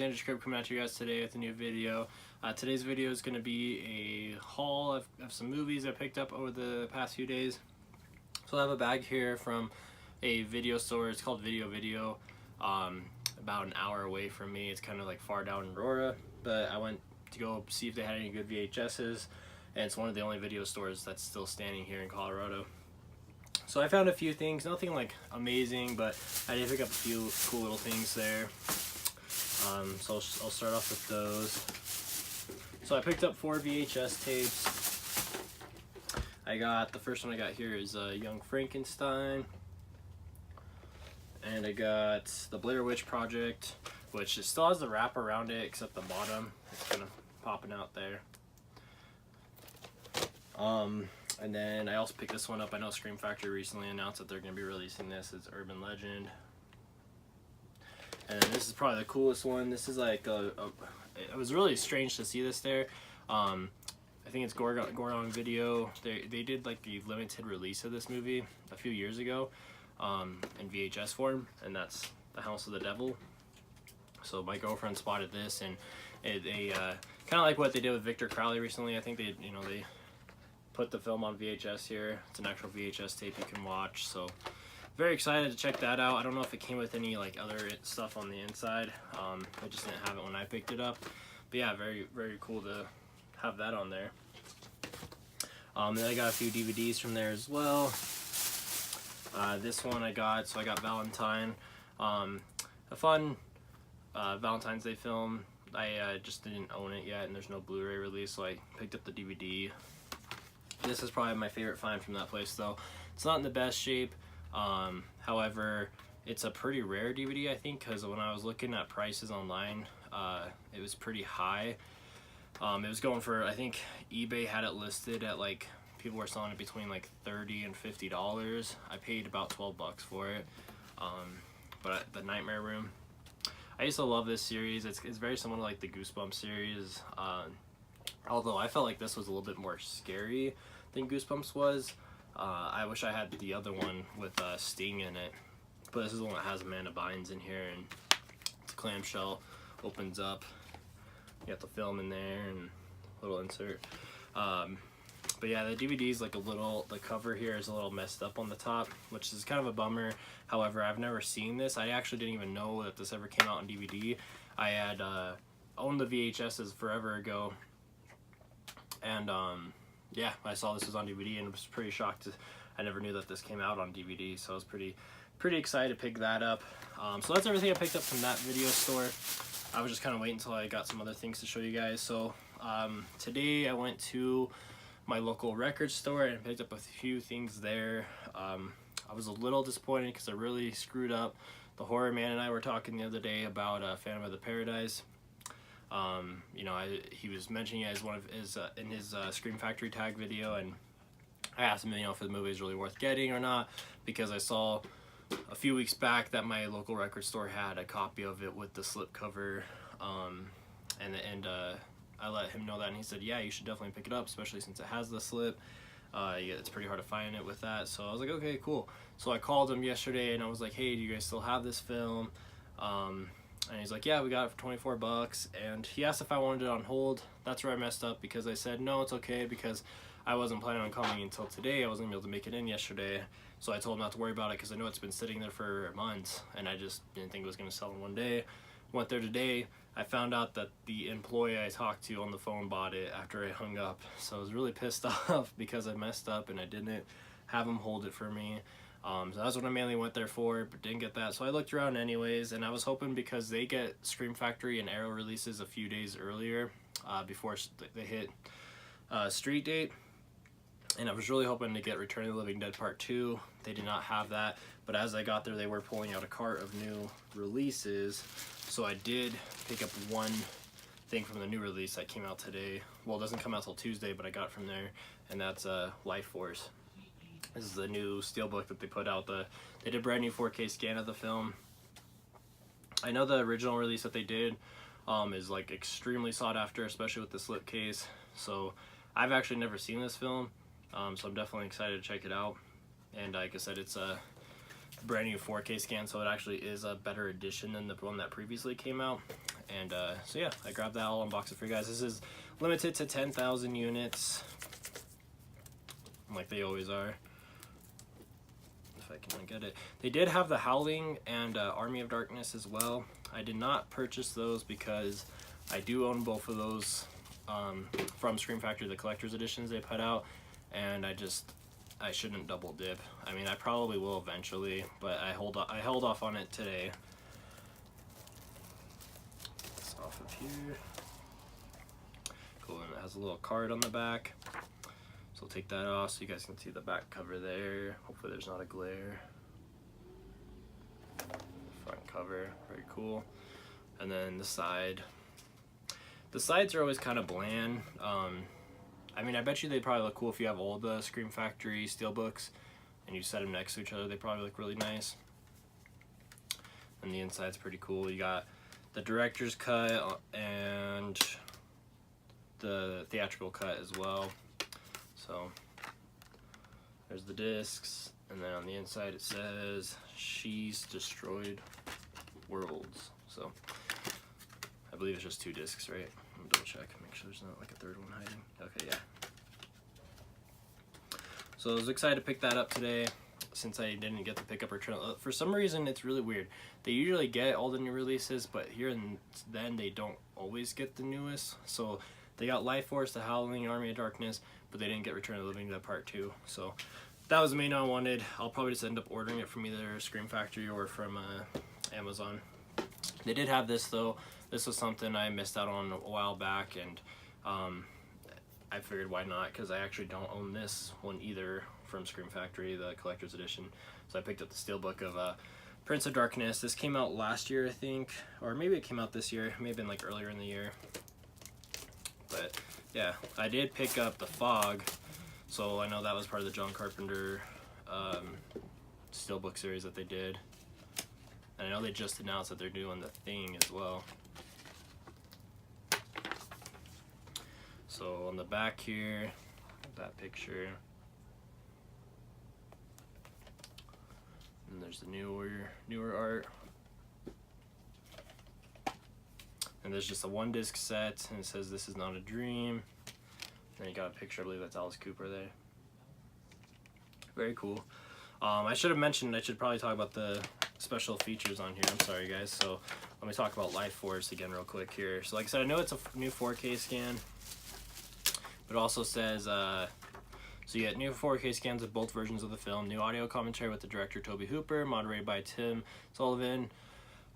Andrew's Crib coming out to you guys today with a new video. Today's video is going to be a haul of some movies I picked up over the past few days. So I have a bag here from a video store. It's called Video, about an hour away from me. It's kind of like far down in Aurora, but I went to go see if they had any good VHSs, and it's one of the only video stores that's still standing here in Colorado. So I found a few things, nothing like amazing, but I did pick up a few cool little things there. So I'll start off with those. So I picked up 4 VHS tapes. I got, the first one I got here is Young Frankenstein. And I got the Blair Witch Project, which still has the wrap around it except the bottom. It's kind of popping out there. And then I also picked this one up. I know Scream Factory recently announced that they're going to be releasing this. It's Urban Legend. And then this is probably the coolest one. This is like it was really strange to see this there. I think it's Gorgon Video. They did like the limited release of this movie a few years ago in VHS form, and that's The House of the Devil. So my girlfriend spotted this, and they kind of like what they did with Victor Crowley recently. I think they put the film on VHS here. It's an actual VHS tape you can watch, so very excited to check that out. I don't know if it came with any like other stuff on the inside. I just didn't have it when I picked it up, but yeah, very cool to have that on there. Then I got a few DVDs from there as well. This one I got Valentine, a fun Valentine's Day film. I just didn't own it yet, and there's no Blu-ray release, so I picked up the DVD. This is probably my favorite find from that place, though. It's not in the best shape. However, it's a pretty rare DVD, I think, because when I was looking at prices online, it was pretty high. It was going for, I think eBay had it listed at like, people were selling it between like $30 and $50. I paid about 12 bucks for it. But the Nightmare Room, I used to love this series. It's very similar to like the Goosebumps series. Although I felt like this was a little bit more scary than Goosebumps was. I wish I had the other one with Sting in it, but this is the one that has Amanda Bynes in here, and it's a clamshell, opens up, you got the film in there and a little insert. But yeah, the DVD is like the cover here is a little messed up on the top, which is kind of a bummer. However, I've never seen this. I actually didn't even know that this ever came out on DVD. I had owned the VHSs forever ago, and yeah, I saw this was on DVD and was pretty shocked. I never knew that this came out on DVD, so I was pretty excited to pick that up. So that's everything I picked up from that video store. I was just kind of waiting until I got some other things to show you guys. So today I went to my local record store and picked up a few things there. I was a little disappointed because I really screwed up. The Horror Man and I were talking the other day about Phantom of the Paradise. He was mentioning it as one of his in his Scream Factory tag video, and I asked him, if the movie is really worth getting or not, because I saw a few weeks back that my local record store had a copy of it with the slipcover, and I let him know that, and he said, yeah, you should definitely pick it up, especially since it has the slip. Yeah, it's pretty hard to find it with that, so I was like, okay, cool. So I called him yesterday and I was like, hey, do you guys still have this film? And he's like, yeah, we got it for 24 bucks. And he asked if I wanted it on hold. That's where I messed up, because I said, no, it's okay, because I wasn't planning on coming until today. I wasn't able to make it in yesterday. So I told him not to worry about it, because I know it's been sitting there for months, and I just didn't think it was going to sell in one day. Went there today. I found out that the employee I talked to on the phone bought it after I hung up. So I was really pissed off because I messed up and I didn't have him hold it for me. So that's what I mainly went there for, but didn't get that. So I looked around anyways, and I was hoping, because they get Scream Factory and Arrow releases a few days earlier before they hit street date. And I was really hoping to get Return of the Living Dead Part 2. They did not have that, but as I got there, they were pulling out a cart of new releases. So I did pick up one thing from the new release that came out today. Well, it doesn't come out till Tuesday, but I got it from there, and that's Life Force. This is the new steelbook that they put out. They did a brand new 4K scan of the film. I know the original release that they did is like extremely sought after, especially with the slipcase. So I've actually never seen this film, so I'm definitely excited to check it out. And like I said, it's a brand new 4K scan, so it actually is a better edition than the one that previously came out. And so yeah, I grabbed that. I'll unbox it for you guys. This is limited to 10,000 units, like they always are. If I can get it. They did have the Howling and Army of Darkness as well. I did not purchase those because I do own both of those from Scream Factory, the collector's editions they put out, and I shouldn't double dip. I mean, I probably will eventually, but I held off on it today. It's off of here. Cool, and it has a little card on the back. So I'll take that off so you guys can see the back cover there. Hopefully there's not a glare. Front cover, very cool. And then the side. The sides are always kind of bland. I mean, I bet you they'd probably look cool if you have all the Scream Factory steelbooks and you set them next to each other. They probably look really nice. And the inside's pretty cool. You got the director's cut and the theatrical cut as well. So there's the discs, and then on the inside it says She's Destroyed Worlds. So I believe it's just 2 discs, right? I'm gonna double check, make sure there's not like a third one hiding. Okay, yeah. So I was excited to pick that up today since I didn't get the pickup return. For some reason, it's really weird. They usually get all the new releases, but here and then they don't always get the newest. So they got Life Force, The Howling, Army of Darkness, but they didn't get Return of the Living Dead Part 2. So that was the main one I wanted. I'll probably just end up ordering it from either Scream Factory or from Amazon. They did have this though. This was something I missed out on a while back, and I figured why not, because I actually don't own this one either from Scream Factory, the collector's edition. So I picked up the steelbook of Prince of Darkness. This came out last year, I think, or maybe it came out this year. It may have been like earlier in the year. But yeah, I did pick up The Fog, so I know that was part of the John Carpenter steelbook series that they did. And I know they just announced that they're doing The Thing as well. So on the back here, that picture. And there's the newer art. And there's just a 1-disc set, and it says This Is Not a Dream. And you got a picture, I believe that's Alice Cooper there. Very cool. I should have mentioned, I should probably talk about the special features on here. I'm sorry guys. So let me talk about Life Force again real quick here. So like I said, I know it's a new 4K scan, but it also says, so you get new 4K scans of both versions of the film, new audio commentary with the director Toby Hooper, moderated by Tim Sullivan,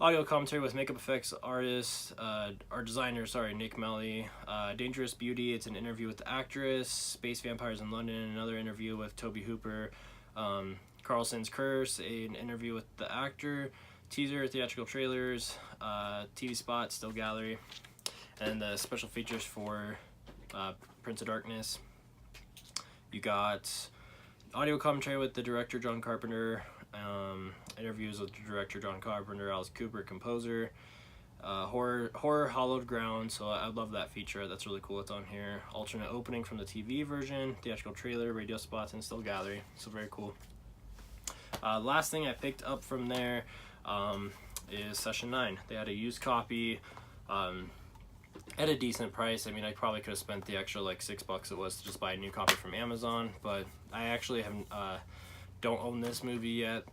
audio commentary with makeup effects artist, our designer, Nick Melly, Dangerous Beauty, it's an interview with the actress, Space Vampires in London, another interview with Toby Hooper, Carlson's Curse, an interview with the actor, teaser, theatrical trailers, TV spot, still gallery, and the special features for Prince of Darkness. You got audio commentary with the director John Carpenter, interviews with the director John Carpenter, Alice Cooper, composer, horror hallowed ground. So I love that feature. That's really cool. It's on here. Alternate opening from the TV version, theatrical trailer, radio spots, and still gallery. So very cool. Last thing I picked up from there is Session 9. They had a used copy at a decent price. I mean, I probably could have spent the extra like $6 it was to just buy a new copy from Amazon, but I actually haven't don't own this movie yet.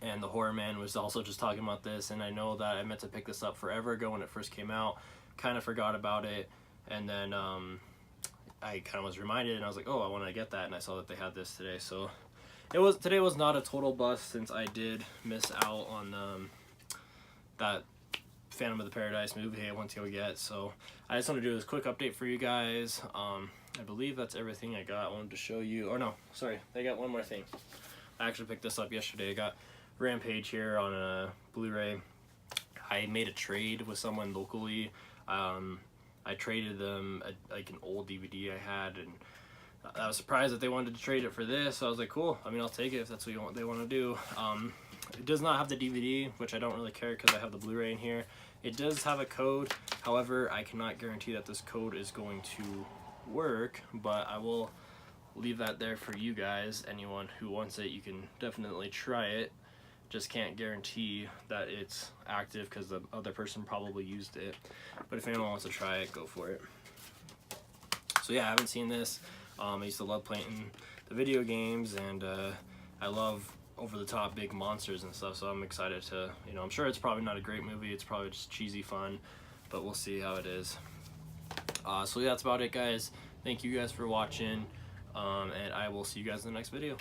And the Horror Man was also just talking about this, and I know that I meant to pick this up forever ago when it first came out. Kind of forgot about it, and then I kind of was reminded, and I was like, oh, I want to get that, and I saw that they had this today. So today was not a total bust, since I did miss out on that Phantom of the Paradise movie I want to go get. So I just want to do this quick update for you guys. I believe that's everything I got. I wanted to show you, or no, sorry, I got one more thing. I actually picked this up yesterday. I got Rampage here on a Blu-ray. I made a trade with someone locally. I traded them like an old DVD I had, and I was surprised that they wanted to trade it for this. So I was like, cool, I mean, I'll take it if that's what they want to do. It does not have the DVD, which I don't really care because I have the Blu-ray in here. It does have a code, however, I cannot guarantee that this code is going to work, but I will leave that there for you guys. Anyone who wants it, you can definitely try it. Just can't guarantee that it's active because the other person probably used it. But if anyone wants to try it, go for it. So yeah, I haven't seen this. I used to love playing the video games, and I love over-the-top big monsters and stuff, so I'm excited to, you know, I'm sure it's probably not a great movie, it's probably just cheesy fun, but we'll see how it is. So yeah, that's about it, guys. Thank you guys for watching, and I will see you guys in the next video.